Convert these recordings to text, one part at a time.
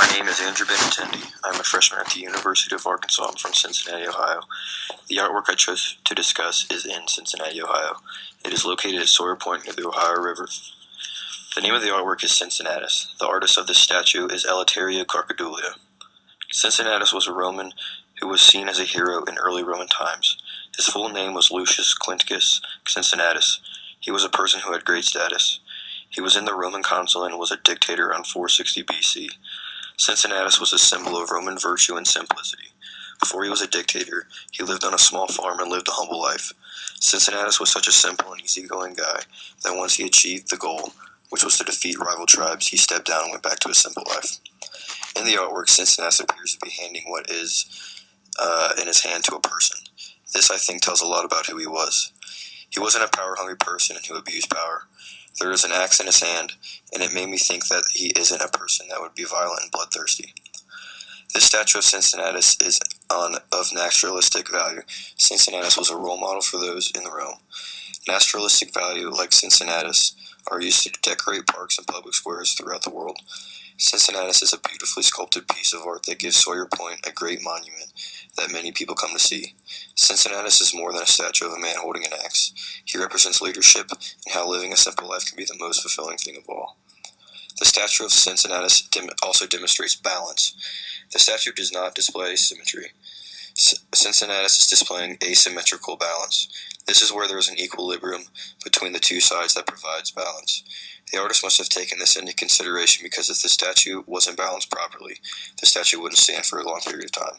My name is Andrew Benintendi. I'm a freshman at the University of Arkansas. I'm from Cincinnati, Ohio. The artwork I chose to discuss is in Cincinnati, Ohio. It is located at Sawyer Point near the Ohio River. The name of the artwork is Cincinnatus. The artist of this statue is Eleuterio Carcadulia. Cincinnatus was a Roman who was seen as a hero in early Roman times. His full name was Lucius Quinctius Cincinnatus. He was a person who had great status. He was in the Roman consulate and was a dictator around 460 BC. Cincinnatus was a symbol of Roman virtue and simplicity. Before he was a dictator, he lived on a small farm and lived a humble life. Cincinnatus was such a simple and easygoing guy that once he achieved the goal, which was to defeat rival tribes, he stepped down and went back to his simple life. In the artwork, Cincinnatus appears to be handing what is in his hand to a person. This, I think, tells a lot about who he was. He wasn't a power-hungry person who abused power. There is an axe in his hand, and it made me think that he isn't a person that would be violent and bloodthirsty. This statue of Cincinnatus is of naturalistic value. Cincinnatus was a role model for those in Rome. Naturalistic value, like Cincinnatus, are used to decorate parks and public squares throughout the world. Cincinnatus is a beautifully sculpted piece of art that gives Sawyer Point a great monument that many people come to see. Cincinnatus is more than a statue of a man holding an axe. He represents leadership and how living a simple life can be the most fulfilling thing of all. The statue of Cincinnatus also demonstrates balance. The statue does not display symmetry. Cincinnatus is displaying asymmetrical balance. This is where there is an equilibrium between the two sides that provides balance. The artist must have taken this into consideration because if the statue wasn't balanced properly, the statue wouldn't stand for a long period of time.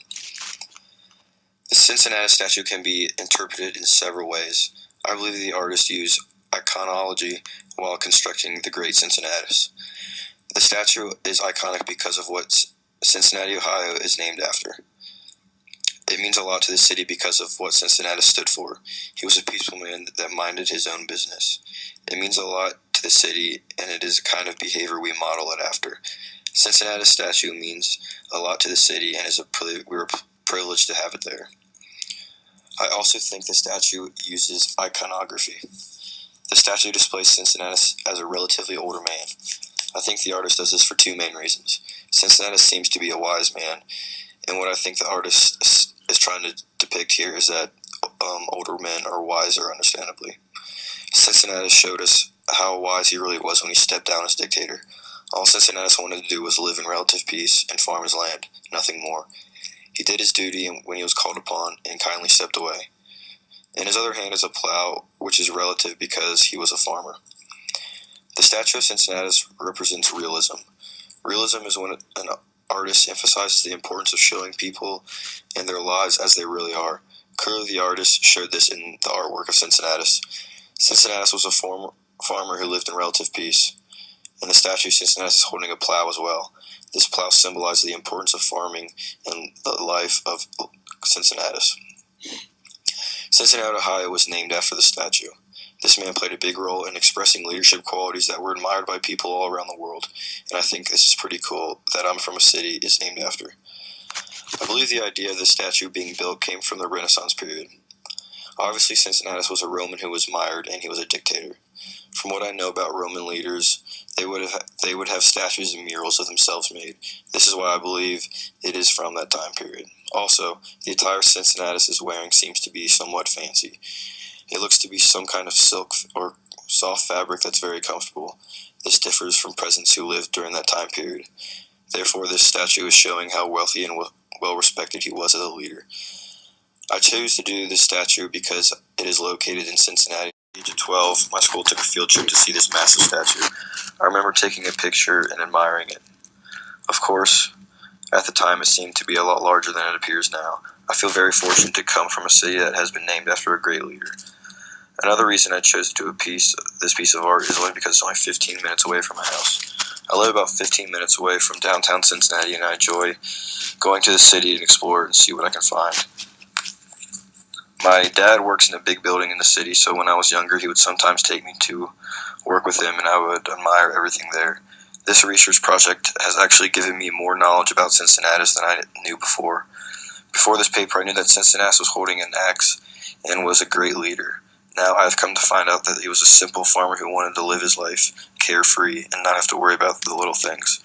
The Cincinnatus statue can be interpreted in several ways. I believe the artist used iconology while constructing the great Cincinnatus. The statue is iconic because of what Cincinnati, Ohio is named after. It means a lot to the city because of what Cincinnatus stood for. He was a peaceful man that minded his own business. It means a lot to the city, and it is a kind of behavior we model it after. Cincinnatus statue means a lot to the city, and we were privileged to have it there. I also think the statue uses iconography. The statue displays Cincinnatus as a relatively older man. I think the artist does this for two main reasons. Cincinnatus seems to be a wise man, and what I think the artist is trying to depict here is that older men are wiser, understandably. Cincinnatus showed us how wise he really was when he stepped down as dictator. All Cincinnatus wanted to do was live in relative peace and farm his land, nothing more. He did his duty when he was called upon and kindly stepped away. In his other hand is a plow, which is relative because he was a farmer. The statue of Cincinnatus represents realism. Realism is when an artist emphasizes the importance of showing people and their lives as they really are. Clearly, the artist showed this in the artwork of Cincinnatus. Cincinnatus was a farmer who lived in relative peace. In the statue, Cincinnatus is holding a plow as well. This plow symbolizes the importance of farming in the life of Cincinnatus. Cincinnati, Ohio was named after the statue. This man played a big role in expressing leadership qualities that were admired by people all around the world, and I think this is pretty cool that I'm from a city is named after. I believe the idea of this statue being built came from the Renaissance period. Obviously, Cincinnatus was a Roman who was admired, and he was a dictator. From what I know about Roman leaders, they would have statues and murals of themselves made. This is why I believe it is from that time period. Also, the attire Cincinnatus is wearing seems to be somewhat fancy. It looks to be some kind of silk or soft fabric that's very comfortable. This differs from peasants who lived during that time period. Therefore, this statue is showing how wealthy and well-respected he was as a leader. I chose to do this statue because it is located in Cincinnati. At the age of 12, my school took a field trip to see this massive statue. I remember taking a picture and admiring it. Of course, at the time it seemed to be a lot larger than it appears now. I feel very fortunate to come from a city that has been named after a great leader. Another reason I chose to do this piece of art is only because it's only 15 minutes away from my house. I live about 15 minutes away from downtown Cincinnati, and I enjoy going to the city and explore and see what I can find. My dad works in a big building in the city, so when I was younger, he would sometimes take me to work with him, and I would admire everything there. This research project has actually given me more knowledge about Cincinnatus than I knew before. Before this paper, I knew that Cincinnatus was holding an axe and was a great leader. Now I have come to find out that he was a simple farmer who wanted to live his life carefree and not have to worry about the little things.